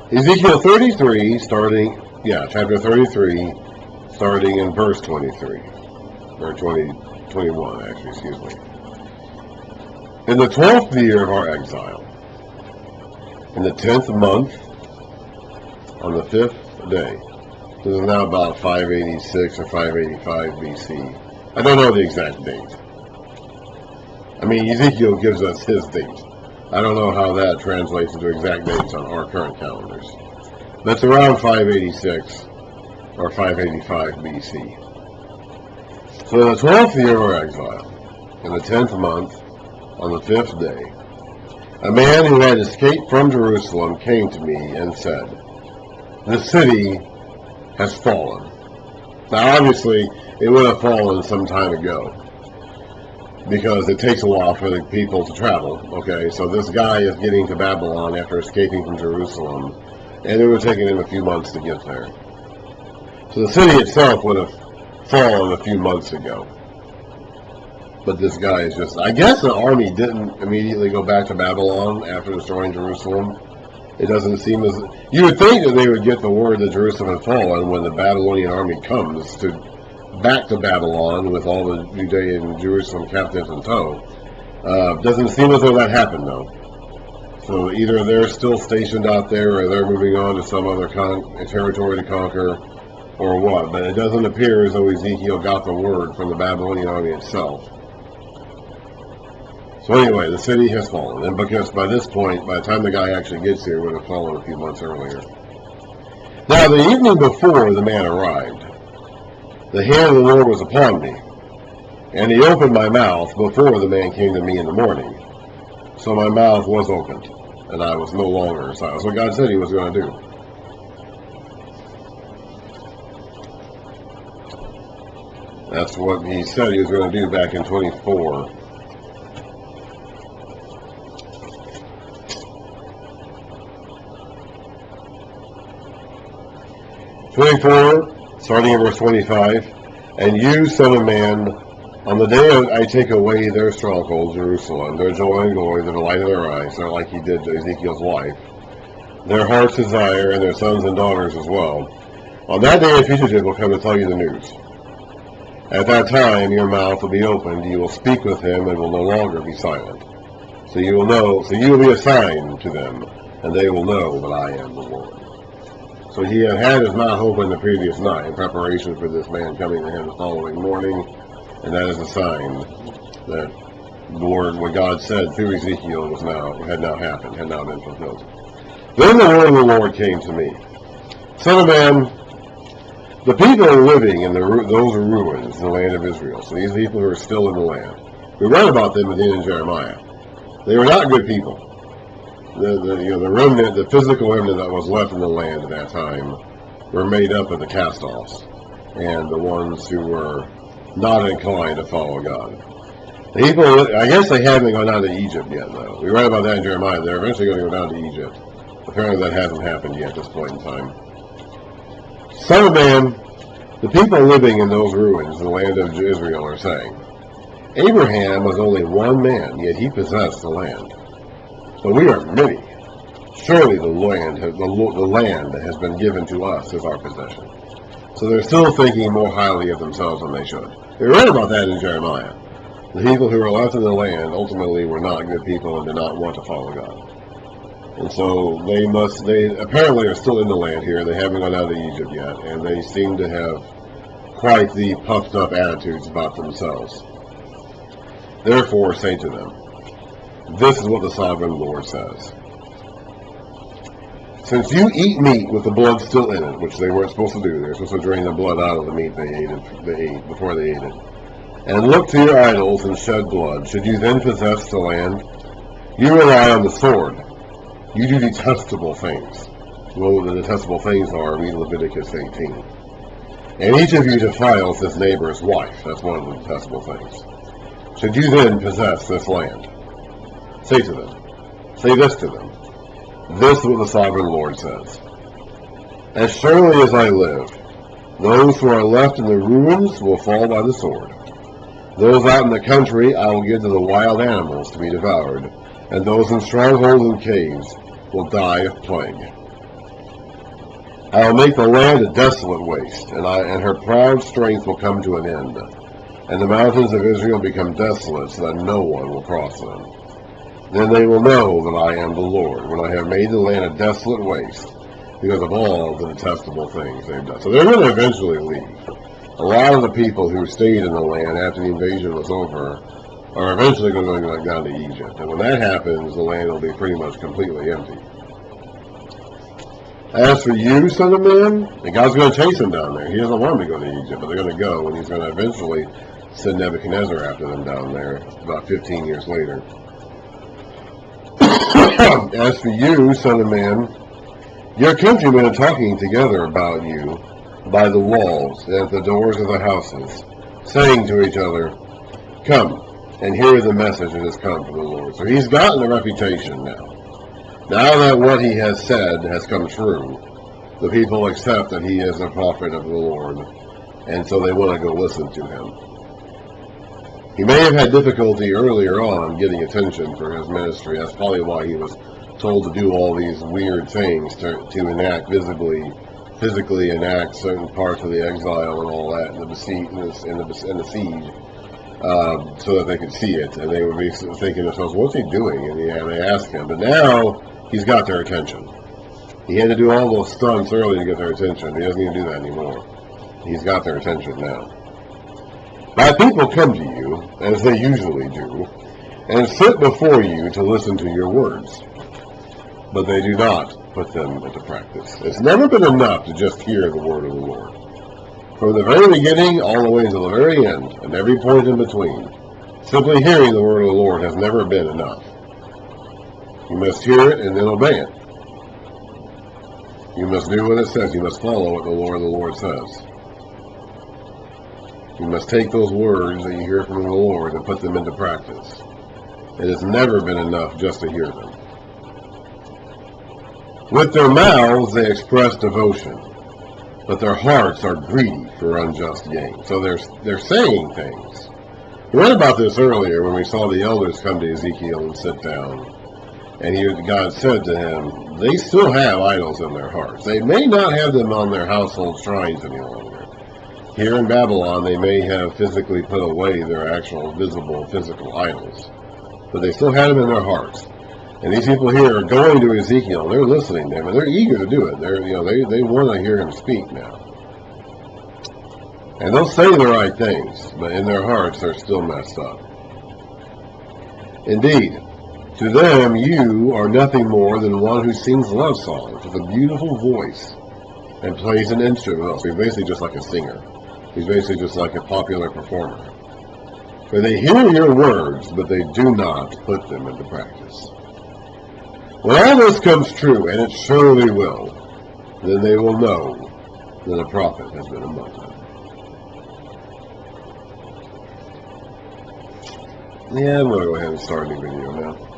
Ezekiel 33, chapter 33, starting in verse 23, or 21, actually, excuse me. In the 12th year of our exile, in the 10th month, on the 5th day, this is now about 586 or 585 BC. I don't know the exact date. I mean, Ezekiel gives us his date. I don't know how that translates into exact dates on our current calendars. That's around 586 or 585 BC. So in the 12th year of our exile, in the 10th month, on the 5th day, a man who had escaped from Jerusalem came to me and said, "The city has fallen." Now obviously, it would have fallen some time ago, because it takes a while for the people to travel. Okay, so this guy is getting to Babylon after escaping from Jerusalem, and it would have taken him a few months to get there. So the city itself would have fallen a few months ago. But this guy is just, I guess the army didn't immediately go back to Babylon after destroying Jerusalem. It doesn't seem as, you would think that they would get the word that Jerusalem had fallen when the Babylonian army comes back to Babylon with all the Judean Jerusalem captives in tow. Doesn't seem as though that happened, though. So either they're still stationed out there, or they're moving on to some other territory to conquer, or what. But it doesn't appear as though Ezekiel got the word from the Babylonian army itself. So anyway, the city has fallen, and because by this point, by the time the guy actually gets here, it would have fallen a few months earlier. Now, the evening before the man arrived, the hand of the Lord was upon me, and he opened my mouth before the man came to me in the morning. So my mouth was opened, and I was no longer silent. That's what God said he was going to do. That's what he said he was going to do back in 24. Starting in verse 25, "And you, son of man, on the day I take away their stronghold, Jerusalem, their joy and glory, the delight of their eyes," not like he did to Ezekiel's wife, "their heart's desire, and their sons and daughters as well, on that day a fugitive will come to tell you the news. At that time your mouth will be opened, you will speak with him, and will no longer be silent. So you will be a sign to them, and they will know that I am the Lord." So he had had his mouth open the previous night in preparation for this man coming to him the following morning, and that is a sign that the Lord, what God said through Ezekiel, had now happened, had now been fulfilled. Then the word of the Lord came to me, "Son of man, the people are living in those ruins in the land of Israel." So these people who are still in the land. We read about them at the end of Jeremiah. They were not good people. The remnant, the physical remnant that was left in the land at that time, were made up of the cast-offs and the ones who were not inclined to follow God. The people, I guess they haven't gone down to Egypt yet, though. We read about that in Jeremiah. They're eventually going to go down to Egypt. Apparently that hasn't happened yet at this point in time. "Son of man, the people living in those ruins in the land of Israel are saying, Abraham was only one man, yet he possessed the land. But we are many. Surely the land has been given to us as our possession." So they're still thinking more highly of themselves than they should. We read about that in Jeremiah. The people who were left in the land ultimately were not good people and did not want to follow God. And so they apparently are still in the land here. They haven't gone out of Egypt yet, and they seem to have quite the puffed up attitudes about themselves. "Therefore say to them, this is what the sovereign Lord says. Since you eat meat with the blood still in it," which they weren't supposed to do, they were supposed to drain the blood out of the meat they ate before they ate it, "and look to your idols and shed blood, should you then possess the land? You rely on the sword. You do detestable things." Well, what the detestable things are, read Leviticus 18. "And each of you defiles his neighbor's wife." That's one of the detestable things. "Should you then possess this land? Say to them, say this to them, this is what the sovereign Lord says. As surely as I live, those who are left in the ruins will fall by the sword. Those out in the country I will give to the wild animals to be devoured, and those in strongholds and caves will die of plague. I will make the land a desolate waste, and her proud strength will come to an end, and the mountains of Israel become desolate, so that no one will cross them. Then they will know that I am the Lord, when I have made the land a desolate waste, because of all the detestable things they've done. So they're going to eventually leave. A lot of the people who stayed in the land after the invasion was over are eventually going to go down to Egypt. And when that happens, the land will be pretty much completely empty. As for you, son of man, and God's going to chase them down there. He doesn't want them to go to Egypt, but they're going to go, and he's going to eventually send Nebuchadnezzar after them down there about 15 years later. As for you, son of man, your countrymen are talking together about you by the walls and at the doors of the houses, saying to each other, come and hear the message that has come from the Lord. So he's gotten a reputation now. Now that what he has said has come true, the people accept that he is a prophet of the Lord, and so they want to go listen to him. He may have had difficulty earlier on getting attention for his ministry. That's probably why he was told to do all these weird things to enact physically enact certain parts of the exile and all that, and the siege, so that they could see it, and they would be thinking to themselves, what's he doing? And they ask him. But now he's got their attention. He had to do all those stunts early to get their attention. He doesn't even do that anymore. He's got their attention now. My people come to you, as they usually do, and sit before you to listen to your words, but they do not put them into practice. It's never been enough to just hear the word of the Lord. From the very beginning all the way to the very end, and every point in between, simply hearing the word of the Lord has never been enough. You must hear it and then obey it. You must do what it says. You must follow what the Lord says. You must take those words that you hear from the Lord and put them into practice. It has never been enough just to hear them. With their mouths they express devotion, but their hearts are greedy for unjust gain. So they're saying things. We read about this earlier when we saw the elders come to Ezekiel and sit down. And God said to him, they still have idols in their hearts. They may not have them on their household shrines any longer. Here in Babylon, they may have physically put away their actual visible physical idols, but they still had them in their hearts. And these people here are going to Ezekiel. They're listening to him, and they're eager to do it. They want to hear him speak now. And they'll say the right things, but in their hearts they're still messed up. Indeed, to them you are nothing more than one who sings love songs with a beautiful voice and plays an instrument. So he's basically just like a singer. He's basically just like a popular performer. For they hear your words, but they do not put them into practice. When all this comes true, and it surely will, then they will know that a prophet has been among them. Yeah, I'm going to go ahead and start a new video now.